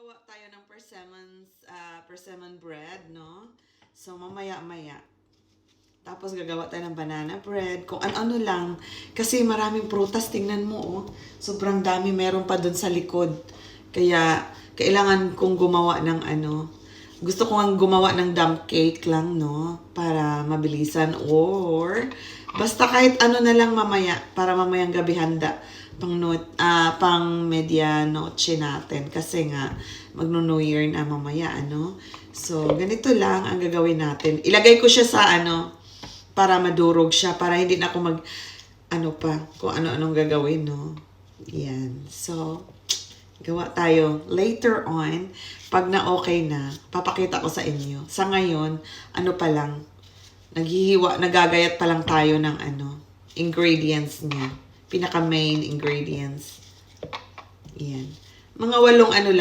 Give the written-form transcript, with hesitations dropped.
Gagawa tayo ng persimmon bread, no? So, mamaya-maya. Tapos, gagawa tayo ng banana bread. Kung ano-ano lang. Kasi maraming prutas. Tingnan mo, oh. Sobrang dami. Meron pa dun sa likod. Kaya, kailangan kong gumawa ng ano. Gusto ko nga gumawa ng dump cake lang, no? Para mabilisan. Or, basta kahit ano na lang mamaya. Para mamayang gabi handa. Pang medianoche natin. Kasi nga, magno-New Year na mamaya, ano? So, ganito lang ang gagawin natin. Ilagay ko siya sa ano, para madurog siya. Para hindi na ako kung ano-anong gagawin, no? Yan. So, gawa tayo. Later on, pag na-okay na, papakita ko sa inyo. Sa ngayon, ano pa lang, nagagayat pa lang tayo ng ingredients niya. Pinaka-main ingredients. Yan. Mga 8 ano lang.